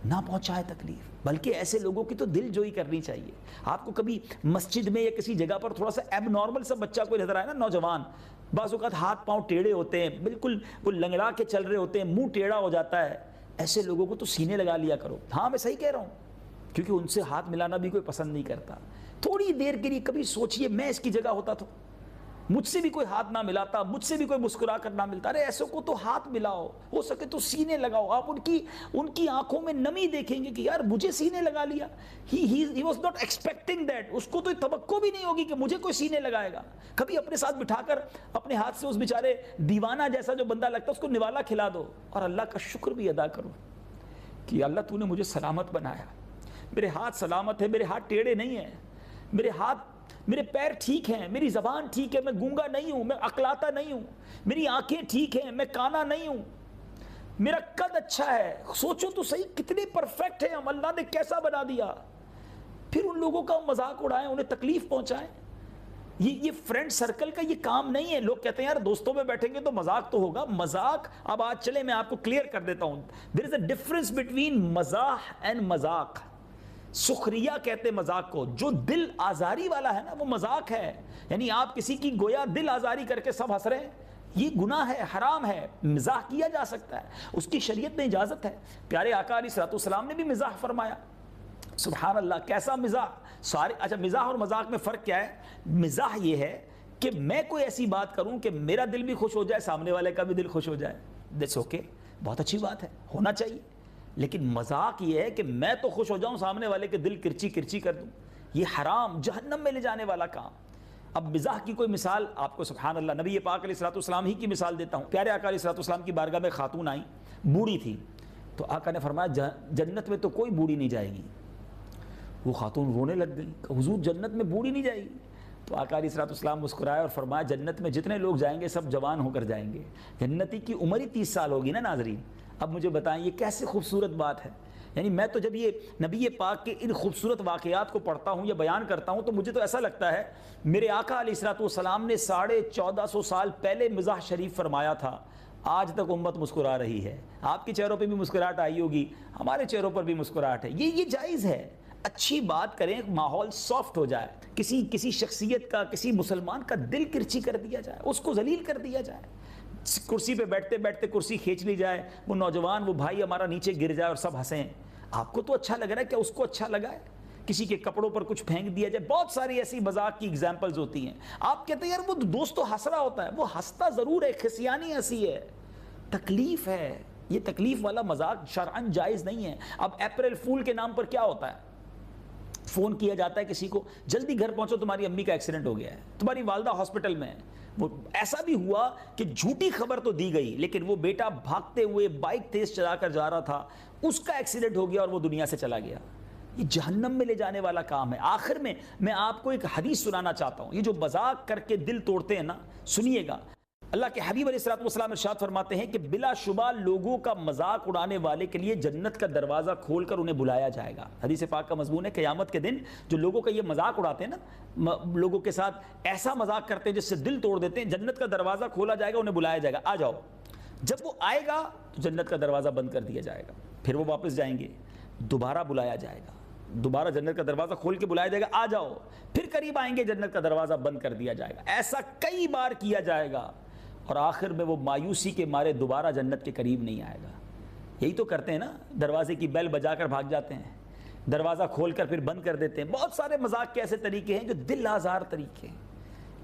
S1: نہ پہنچائے تکلیف. بلکہ ایسے لوگوں کی تو دل جوئی کرنی چاہیے. آپ کو کبھی مسجد میں یا کسی جگہ پر تھوڑا سا ایب نارمل سا بچہ کوئی نظر آئے نا، نوجوان، بعض اوقات ہاتھ پاؤں ٹیڑھے ہوتے ہیں، بالکل وہ لنگڑا کے چل رہے ہوتے ہیں، منہ ٹیڑھا ہو جاتا ہے، ایسے لوگوں کو تو سینے لگا لیا کرو. ہاں میں صحیح کہہ رہا ہوں، کیونکہ ان سے ہاتھ ملانا بھی کوئی پسند نہیں کرتا. تھوڑی دیر کے لیے کبھی سوچئے میں اس کی جگہ ہوتا تو مجھ سے بھی کوئی ہاتھ نہ ملاتا، مجھ سے بھی کوئی مسکرا کر نہ ملتا. ارے ایسوں کو تو ہاتھ ملاؤ، ہو سکے تو سینے لگاؤ. آپ ان کی آنکھوں میں نمی دیکھیں گے کہ یار مجھے سینے لگا لیا. He was not expecting that. اس کو تو توقع بھی نہیں ہوگی کہ مجھے کوئی سینے لگائے گا. کبھی اپنے ساتھ بٹھا کر اپنے ہاتھ سے اس بیچارے دیوانہ جیسا جو بندہ لگتا ہے اس کو نوالا کھلا دو، اور اللہ کا شکر بھی ادا کرو کہ اللہ تو نے مجھے سلامت بنایا، میرے ہاتھ سلامت ہے، میرے ہاتھ ٹیڑھے نہیں ہیں، میرے پیر ٹھیک ہیں، میری زبان ٹھیک ہے، میں گونگا نہیں ہوں، میں اکلاتا نہیں ہوں، میری آنکھیں ٹھیک ہیں، میں کانا نہیں ہوں، میرا قد اچھا ہے. سوچو تو صحیح کتنے پرفیکٹ ہیں ہم، اللہ نے کیسا بنا دیا. پھر ان لوگوں کا مذاق اڑائیں، انہیں تکلیف پہنچائیں. یہ فرینڈ سرکل کا یہ کام نہیں ہے. لوگ کہتے ہیں یار دوستوں میں بیٹھیں گے تو مذاق تو ہوگا. مذاق اب آج چلے میں آپ کو کلیئر کر دیتا ہوں. دیر از اے ڈفرنس بٹوین مزاح اینڈ مذاق. سخریہ کہتے مذاق کو، جو دل آزاری والا ہے نا وہ مذاق ہے. یعنی آپ کسی کی گویا دل آزاری کر کے سب ہنس رہے ہیں، یہ گناہ ہے، حرام ہے. مزاح کیا جا سکتا ہے، اس کی شریعت میں اجازت ہے. پیارے آقا علیہ الصلوۃ والسلام نے بھی مزاح فرمایا. سبحان اللہ، کیسا مزاح. اچھا مزاح اور مذاق میں فرق کیا ہے؟ مزاح یہ ہے کہ میں کوئی ایسی بات کروں کہ میرا دل بھی خوش ہو جائے، سامنے والے کا بھی دل خوش ہو جائے. دیٹس اوکے، بہت اچھی بات ہے، ہونا چاہیے. لیکن مذاق یہ ہے کہ میں تو خوش ہو جاؤں، سامنے والے کے دل کرچی کرچی کر دوں. یہ حرام، جہنم میں لے جانے والا کام. اب مزاح کی کوئی مثال آپ کو سبحان اللہ نبی پاک علیہ الصلوۃ والسلام ہی کی مثال دیتا ہوں. پیارے آقا علیہ الصلوۃ والسلام کی بارگاہ میں خاتون آئیں، بوڑھی تھی. تو آقا نے فرمایا جنت میں تو کوئی بوڑھی نہیں جائے گی. وہ خاتون رونے لگ گئی، حضور جنت میں بوڑھی نہیں جائے گی. تو آقا علیہ الصلوۃ والسلام مسکرائے اور فرمایا جنت میں جتنے لوگ جائیں گے سب جوان ہو کر جائیں گے. جنتی کی عمر ہی 30 سال ہوگی نا ناظرین. اب مجھے بتائیں یہ کیسے خوبصورت بات ہے. یعنی میں تو جب یہ نبی پاک کے ان خوبصورت واقعات کو پڑھتا ہوں یا بیان کرتا ہوں تو مجھے تو ایسا لگتا ہے میرے آقا علیہ الصلوۃ والسلام نے 1450 سال پہلے مزاح شریف فرمایا تھا. آج تک امت مسکرا رہی ہے. آپ کے چہروں پہ بھی مسکراہٹ آئی ہوگی، ہمارے چہروں پر بھی مسکراہٹ ہے. یہ جائز ہے. اچھی بات کریں، ماحول سافٹ ہو جائے، کسی شخصیت کا، کسی مسلمان کا دل کرچی کر دیا جائے، اس کو ذلیل کر دیا جائے. کرسی پہ بیٹھتے بیٹھتے کرسی کھینچ لی جائے، وہ نوجوان وہ بھائی ہمارا نیچے گر جائے اور سب ہنسیں. آپ کو تو اچھا لگ رہا ہے، کیا اس کو اچھا لگا ہے؟ کسی کے کپڑوں پر کچھ پھینک دیا جائے. بہت ساری ایسی مذاق کی ایگزامپلز ہوتی ہیں. آپ کہتے ہیں یار وہ دوست تو ہنس رہا ہوتا ہے، وہ ہنستا ضرور ہے، خسیانی ہنسی ہے، تکلیف ہے. یہ تکلیف والا مذاق شرعاً جائز نہیں ہے. اب اپریل فول کے نام پر کیا ہوتا ہے؟ فون کیا جاتا ہے کسی کو، جلدی گھر پہنچو تمہاری امی کا ایکسیڈنٹ ہو گیا ہے، تمہاری والدہ ہاسپٹل میں ہے. وہ ایسا بھی ہوا کہ جھوٹی خبر تو دی گئی لیکن وہ بیٹا بھاگتے ہوئے بائک تیز چلا کر جا رہا تھا، اس کا ایکسیڈنٹ ہو گیا اور وہ دنیا سے چلا گیا. یہ جہنم میں لے جانے والا کام ہے. آخر میں آپ کو ایک حدیث سنانا چاہتا ہوں. یہ جو مذاق کر کے دل توڑتے ہیں نا، سنیے گا. اللہ کے حبیب علیہ الصلوۃ والسلام ارشاد فرماتے ہیں کہ بلا شبہ لوگوں کا مذاق اڑانے والے کے لیے جنت کا دروازہ کھول کر انہیں بلایا جائے گا. حدیث پاک کا مضمون ہے قیامت کے دن جو لوگوں کا یہ مذاق اڑاتے ہیں نا، لوگوں کے ساتھ ایسا مذاق کرتے ہیں جس سے دل توڑ دیتے ہیں، جنت کا دروازہ کھولا جائے گا، انہیں بلایا جائے گا، آ جاؤ. جب وہ آئے گا تو جنت کا دروازہ بند کر دیا جائے گا. پھر وہ واپس جائیں گے، دوبارہ بلایا جائے گا، دوبارہ جنت کا دروازہ کھول کے بلایا جائے گا، آ جاؤ. پھر قریب آئیں گے، جنت کا دروازہ بند کر دیا جائے گا. ایسا کئی بار کیا جائے گا اور آخر میں وہ مایوسی کے مارے دوبارہ جنت کے قریب نہیں آئے گا. یہی تو کرتے ہیں نا، دروازے کی بیل بجا کر بھاگ جاتے ہیں، دروازہ کھول کر پھر بند کر دیتے ہیں. بہت سارے مذاق کے ایسے طریقے ہیں جو دل آزار طریقے ہیں.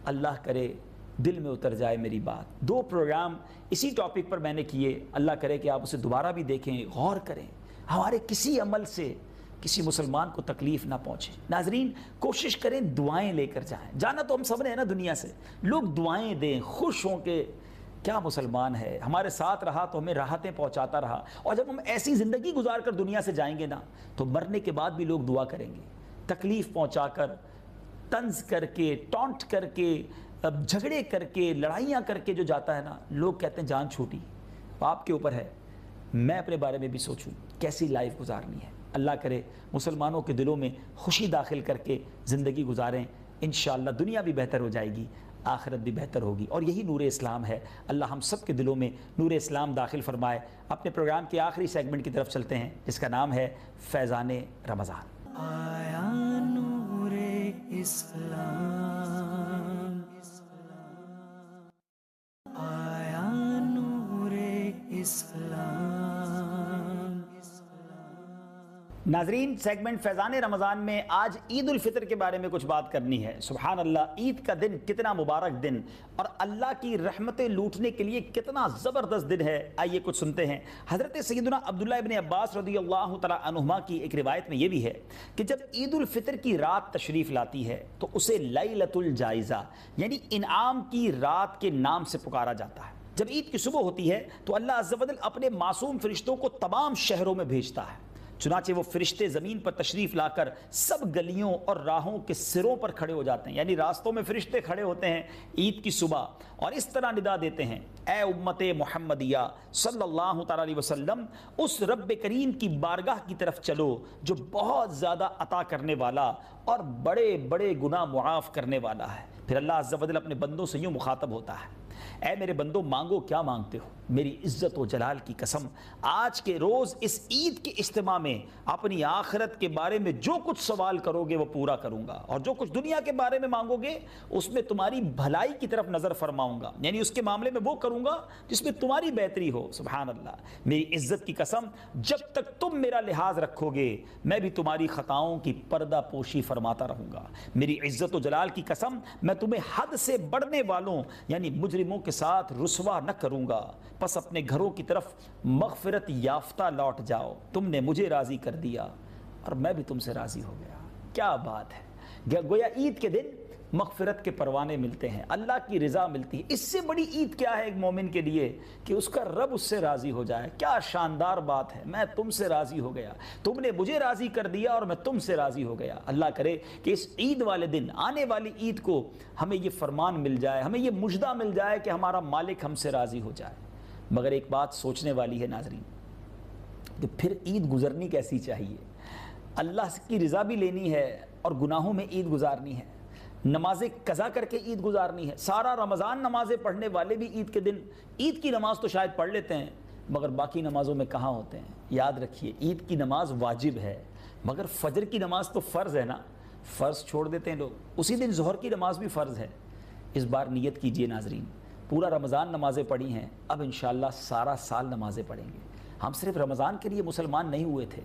S1: اللہ کرے دل میں اتر جائے میری بات. 2 پروگرام اسی ٹاپک پر میں نے کیے. اللہ کرے کہ آپ اسے دوبارہ بھی دیکھیں، غور کریں. ہمارے کسی عمل سے کسی مسلمان کو تکلیف نہ پہنچے. ناظرین کوشش کریں دعائیں لے کر جائیں. جانا تو ہم سب نے ہے نا دنیا سے. لوگ دعائیں دیں، خوش ہوں کہ کیا مسلمان ہے, ہمارے ساتھ رہا تو ہمیں راحتیں پہنچاتا رہا, اور جب ہم ایسی زندگی گزار کر دنیا سے جائیں گے نا تو مرنے کے بعد بھی لوگ دعا کریں گے, تکلیف پہنچا کر, طنز کر کے, ٹونٹ کر کے, جھگڑے کر کے, لڑائیاں کر کے جو جاتا ہے نا, لوگ کہتے ہیں جان چھوٹی. آپ کے اوپر ہے, میں اپنے بارے میں بھی سوچوں کیسی لائف گزارنی ہے. اللہ کرے مسلمانوں کے دلوں میں خوشی داخل کر کے زندگی گزاریں, انشاءاللہ دنیا بھی بہتر ہو جائے گی, آخرت بھی بہتر ہوگی, اور یہی نور اسلام ہے. اللہ ہم سب کے دلوں میں نور اسلام داخل فرمائے. اپنے پروگرام کے آخری سیگمنٹ کی طرف چلتے ہیں جس کا نام ہے فیضان رمضان.
S2: آیا نور اسلام, آیا نور اسلام.
S1: ناظرین, سیگمنٹ فیضان رمضان میں آج عید الفطر کے بارے میں کچھ بات کرنی ہے. سبحان اللہ, عید کا دن کتنا مبارک دن اور اللہ کی رحمتیں لوٹنے کے لیے کتنا زبردست دن ہے. آئیے کچھ سنتے ہیں. حضرت سیدنا عبداللہ ابن عباس رضی اللہ تعالیٰ عنہما کی ایک روایت میں یہ بھی ہے کہ جب عید الفطر کی رات تشریف لاتی ہے تو اسے لیلۃ الجائزہ یعنی انعام کی رات کے نام سے پکارا جاتا ہے. جب عید کی صبح ہوتی ہے تو اللہ عز و جل اپنے معصوم فرشتوں کو تمام شہروں میں بھیجتا ہے. چنانچہ وہ فرشتے زمین پر تشریف لا کر سب گلیوں اور راہوں کے سروں پر کھڑے ہو جاتے ہیں, یعنی راستوں میں فرشتے کھڑے ہوتے ہیں عید کی صبح, اور اس طرح ندا دیتے ہیں, اے امت محمدیہ صلی اللہ تعالیٰ علیہ وسلم, اس رب کریم کی بارگاہ کی طرف چلو جو بہت زیادہ عطا کرنے والا اور بڑے بڑے گناہ معاف کرنے والا ہے. پھر اللہ عز و جل اپنے بندوں سے یوں مخاطب ہوتا ہے, اے میرے بندو مانگو کیا مانگتے ہو, میری عزت و جلال کی قسم آج کے روز اس عید کے اجتماع میں اپنی آخرت کے بارے میں جو کچھ سوال کرو گے وہ پورا کروں گا, اور جو کچھ دنیا کے بارے میں مانگو گے اس میں تمہاری بھلائی کی طرف نظر فرماؤں گا, یعنی اس کے معاملے میں وہ کروں گا جس میں تمہاری بہتری ہو. سبحان اللہ, میری عزت کی قسم جب تک تم میرا لحاظ رکھو گے میں بھی تمہاری خطاؤں کی پردہ پوشی فرماتا رہوں گا. میری عزت و جلال کی قسم میں تمہیں حد سے بڑھنے والوں یعنی مجرموں کے ساتھ رسوا نہ کروں گا. پس اپنے گھروں کی طرف مغفرت یافتہ لوٹ جاؤ, تم نے مجھے راضی کر دیا اور میں بھی تم سے راضی ہو گیا. کیا بات ہے, گویا عید کے دن مغفرت کے پروانے ملتے ہیں, اللہ کی رضا ملتی ہے. اس سے بڑی عید کیا ہے ایک مومن کے لیے کہ اس کا رب اس سے راضی ہو جائے. کیا شاندار بات ہے, میں تم سے راضی ہو گیا, تم نے مجھے راضی کر دیا اور میں تم سے راضی ہو گیا. اللہ کرے کہ اس عید والے دن, آنے والی عید کو ہمیں یہ فرمان مل جائے, ہمیں یہ مژدہ مل جائے کہ ہمارا مالک ہم سے راضی ہو جائے. مگر ایک بات سوچنے والی ہے ناظرین کہ پھر عید گزرنی کیسی چاہیے. اللہ کی رضا بھی لینی ہے اور گناہوں میں عید گزارنی ہے, نمازیں قضا کر کے عید گزارنی ہے. سارا رمضان نمازیں پڑھنے والے بھی عید کے دن عید کی نماز تو شاید پڑھ لیتے ہیں مگر باقی نمازوں میں کہاں ہوتے ہیں. یاد رکھیے عید کی نماز واجب ہے مگر فجر کی نماز تو فرض ہے نا, فرض چھوڑ دیتے ہیں لوگ. اسی دن ظہر کی نماز بھی فرض ہے. اس بار نیت کیجئے ناظرین, پورا رمضان نمازیں پڑھی ہیں, اب انشاءاللہ سارا سال نمازیں پڑھیں گے. ہم صرف رمضان کے لیے مسلمان نہیں ہوئے تھے,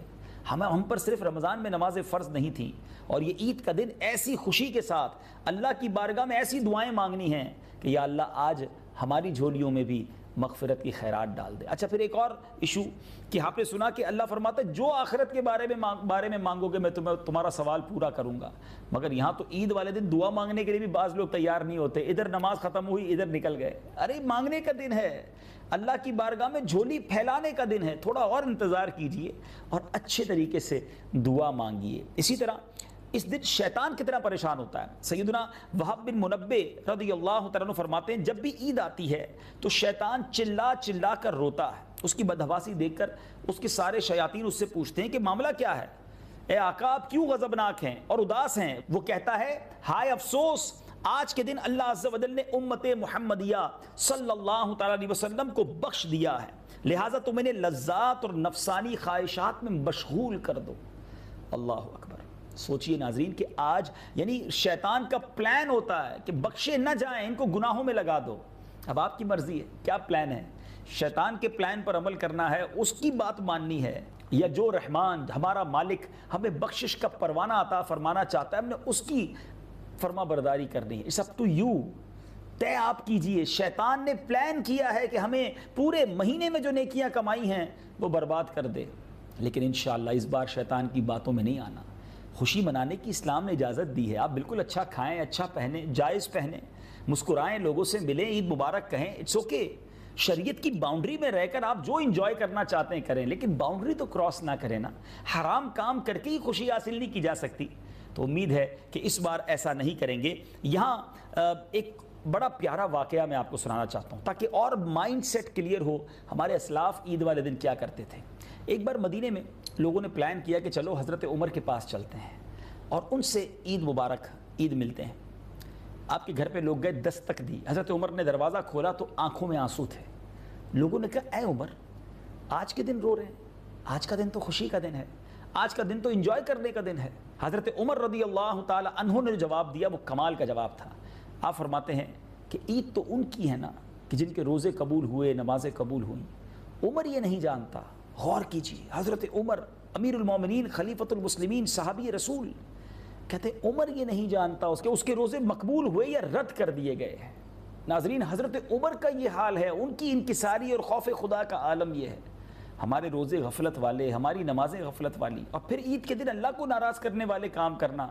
S1: ہم پر صرف رمضان میں نمازیں فرض نہیں تھیں, اور یہ عید کا دن ایسی خوشی کے ساتھ اللہ کی بارگاہ میں ایسی دعائیں مانگنی ہیں کہ یا اللہ آج ہماری جھولیوں میں بھی مغفرت کی خیرات ڈال دے. اچھا, پھر ایک اور ایشو کہ آپ نے سنا کہ اللہ فرماتا ہے جو آخرت کے بارے میں مانگو گے میں تمہارا سوال پورا کروں گا. مگر یہاں تو عید والے دن دعا مانگنے کے لیے بھی بعض لوگ تیار نہیں ہوتے, ادھر نماز ختم ہوئی ادھر نکل گئے. ارے مانگنے کا دن ہے, اللہ کی بارگاہ میں جھولی پھیلانے کا دن ہے, تھوڑا اور انتظار کیجئے اور اچھے طریقے سے دعا مانگیے. اسی طرح اس دن شیطان کتنا پریشان ہوتا ہے. سیدنا وہب بن منبے رضی اللہ تعالیٰ عنہ فرماتے ہیں جب بھی عید آتی ہے تو شیطان چلا چلا کر روتا ہے. اس کی بدحواسی دیکھ کر اس کے سارے شیاطین اس سے پوچھتے ہیں کہ معاملہ کیا ہے, اے آقا آپ کیوں غضبناک ہیں اور اداس ہیں. وہ کہتا ہے ہائے افسوس, آج کے دن اللہ عز و جل نے امت محمدیہ صلی اللہ تعالیٰ علیہ وسلم کو بخش دیا ہے, لہٰذا تم انہیں لذات اور نفسانی خواہشات میں مشغول کر دو. اللہ اکبر. سوچئے ناظرین کہ آج یعنی شیطان کا پلان ہوتا ہے کہ بخشے نہ جائیں, ان کو گناہوں میں لگا دو. اب آپ کی مرضی ہے کیا پلان ہے, شیطان کے پلان پر عمل کرنا ہے, اس کی بات ماننی ہے, یا جو رحمان ہمارا مالک ہمیں بخشش کا پروانہ عطا فرمانا چاہتا ہے ہم نے اس کی فرما برداری کرنی ہے. اٹس اپ ٹو یو, طے آپ کیجئے. شیطان نے پلان کیا ہے کہ ہمیں پورے مہینے میں جو نیکیاں کمائی ہیں وہ برباد کر دے, لیکن انشاءاللہ اس بار شیطان کی باتوں میں نہیں آنا. خوشی منانے کی اسلام نے اجازت دی ہے, آپ بالکل اچھا کھائیں, اچھا پہنیں, جائز پہنیں, مسکرائیں, لوگوں سے ملیں, عید مبارک کہیں, اٹس اوکے. شریعت کی باؤنڈری میں رہ کر آپ جو انجوائے کرنا چاہتے ہیں کریں، لیکن باؤنڈری تو کراس نہ کریں نا. حرام کام کر کے ہی خوشی حاصل نہیں کی جا سکتی. تو امید ہے کہ اس بار ایسا نہیں کریں گے. یہاں ایک بڑا پیارا واقعہ میں آپ کو سنانا چاہتا ہوں تاکہ اور مائنڈ سیٹ کلیئر ہو. ہمارے اسلاف عید والے دن کیا کرتے تھے. ایک بار مدینے میں لوگوں نے پلان کیا کہ چلو حضرت عمر کے پاس چلتے ہیں اور ان سے عید مبارک عید ملتے ہیں. آپ کے گھر پہ لوگ گئے، دستک دی. حضرت عمر نے دروازہ کھولا تو آنکھوں میں آنسو تھے. لوگوں نے کہا اے عمر، آج کے دن رو رہے ہیں؟ آج کا دن تو خوشی کا دن ہے، آج کا دن تو انجوائے کرنے کا دن ہے. حضرت عمر رضی اللہ تعالی عنہ نے جو جواب دیا وہ کمال کا جواب تھا. آپ فرماتے ہیں کہ عید تو ان کی ہے نا کہ جن کے روزے قبول ہوئے، نمازیں قبول ہوئیں. عمر یہ نہیں جانتا. غور کیجیے، حضرت عمر امیر المومنین، خلیفۃ المسلمین، صحابی رسول، کہتے ہیں عمر یہ نہیں جانتا اس کے روزے مقبول ہوئے یا رد کر دیے گئے ہیں. ناظرین، حضرت عمر کا یہ حال ہے، ان کی انکساری اور خوف خدا کا عالم یہ ہے. ہمارے روزے غفلت والے، ہماری نمازیں غفلت والی، اور پھر عید کے دن اللہ کو ناراض کرنے والے کام کرنا،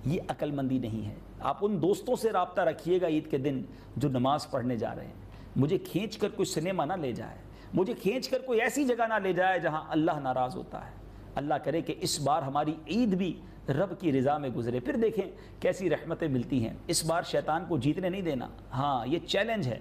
S1: یہ عقل مندی نہیں ہے. آپ ان دوستوں سے رابطہ رکھیے گا عید کے دن جو نماز پڑھنے جا رہے ہیں. مجھے کھینچ کر کوئی سنیما نہ لے جائے، مجھے کھینچ کر کوئی ایسی جگہ نہ لے جائے جہاں اللہ ناراض ہوتا ہے. اللہ کرے کہ اس بار ہماری عید بھی رب کی رضا میں گزرے. پھر دیکھیں کیسی رحمتیں ملتی ہیں. اس بار شیطان کو جیتنے نہیں دینا. ہاں، یہ چیلنج ہے.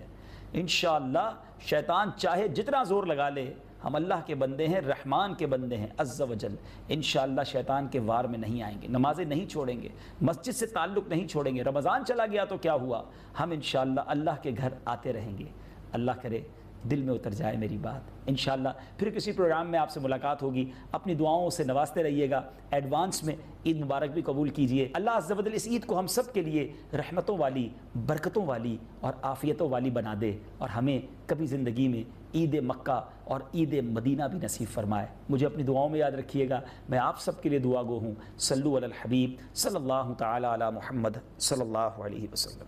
S1: انشاءاللہ شیطان چاہے جتنا زور لگا لے، ہم اللہ کے بندے ہیں، رحمان کے بندے ہیں عز و جل. انشاءاللہ شیطان کے وار میں نہیں آئیں گے، نمازیں نہیں چھوڑیں گے، مسجد سے تعلق نہیں چھوڑیں گے. رمضان چلا گیا تو کیا ہوا، ہم انشاءاللہ اللہ کے گھر آتے رہیں گے. اللہ کرے دل میں اتر جائے میری بات. انشاءاللہ پھر کسی پروگرام میں آپ سے ملاقات ہوگی. اپنی دعاؤں سے نوازتے رہیے گا. ایڈوانس میں عید مبارک بھی قبول کیجئے. اللہ عز و جل اس عید کو ہم سب کے لیے رحمتوں والی، برکتوں والی اور عافیتوں والی بنا دے، اور ہمیں کبھی زندگی میں عید مکہ اور عید مدینہ بھی نصیب فرمائے. مجھے اپنی دعاؤں میں یاد رکھیے گا. میں آپ سب کے لیے دعا گو ہوں. صلو علی الحبیب صلی اللہ تعالی علی محمد صلی اللہ علیہ وسلم.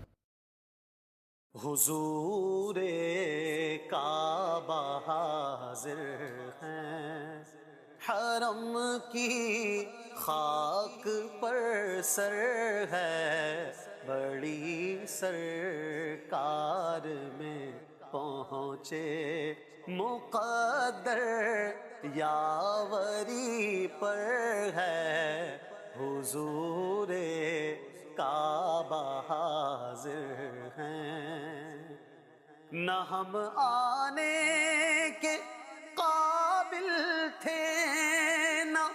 S3: حضور کعبہ حاضر ہیں، حرم کی خاک پر سر ہے، بڑی سرکار میں پہنچے مقدر یاوری پر ہے. حضور کعبہ حاضر ہیں، نہ ہم آنے کے قابل تھے، نہ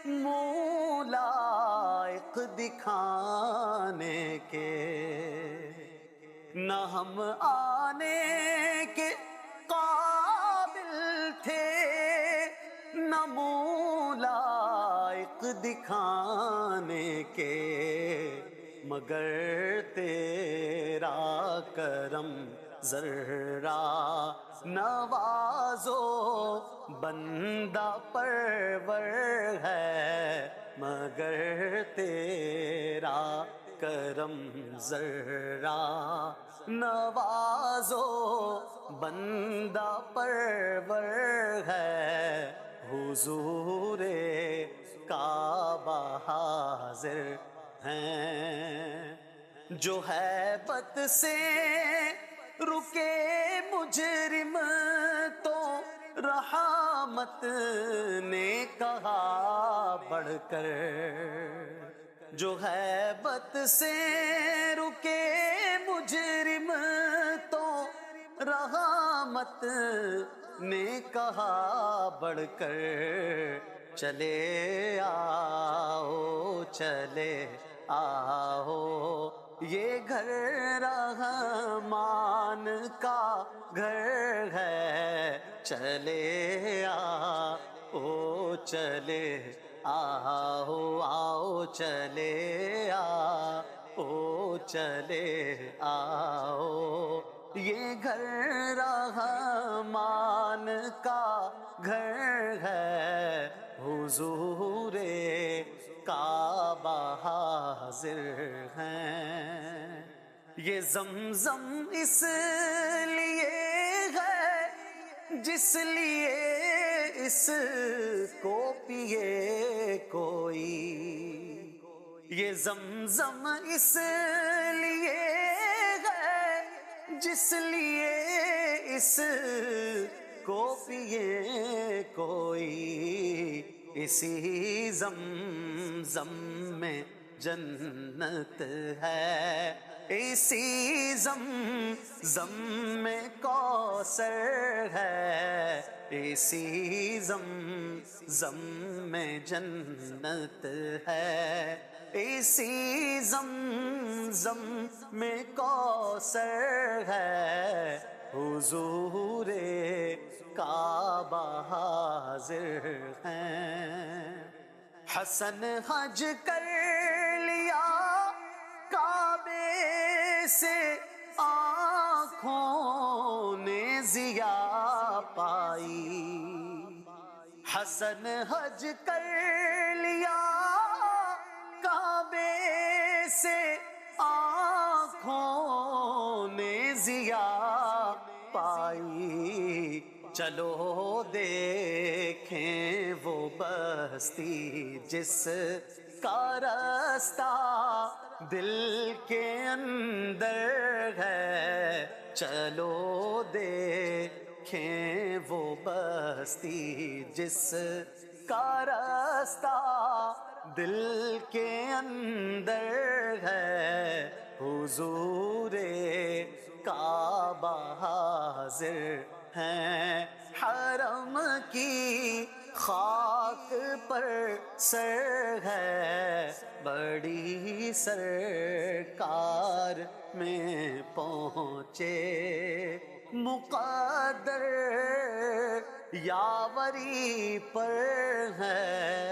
S3: منہ لائق دکھانے کے، نہ ہم آنے کے قابل تھے، نہ منہ لائق دکھانے کے، مگر تیرا کرم ذرا نوازو بندہ پرور ہے، مگر تیرا کرم ذرا نوازو بندہ پرور ہے. حضور کعبہ حاضر ہیں، جو ہیبت سے رکے مجرم تو رحمت نے کہا بڑھ کر، جو ہیبت سے رکے مجرم تو رحمت نے کہا بڑھ کر، چلے آؤ چلے آؤ یہ گھر رحمان کا گھر ہے، چلے آؤ چلے آؤ آؤ چلے آؤ چلے آؤ یہ گھر رحمان کا گھر ہے. حضور کعبہ حاضر ہیں، یہ زمزم اس لیے ہے جس لیے اس کو پیے کوئی، یہ زمزم اس لیے ہے جس لیے اس کو پیے کوئی، اسی زمزم میں جنت ہے، اسی زمزم میں کوثر ہے، اسی زمزم میں جنت ہے، اسی زمزم میں کوثر ہے، حضور کعبہ حاضر ہیں۔ حسن حج کر لیا کعبے سے، آنکھوں نے ضیا پائی، حسن حج کر لیا کعبے سے، آنکھوں نے ضیا پائی، چلو دیکھیں وہ بستی جس کا رستہ دل کے اندر ہے، چلو دیکھیں وہ بستی جس کا رستہ دل کے اندر ہے، حضور کعبہ حاضر ہیں، حرم کی خاک پر سر ہے، بڑی سرکار میں پہنچے مقدر یاوری پر ہے۔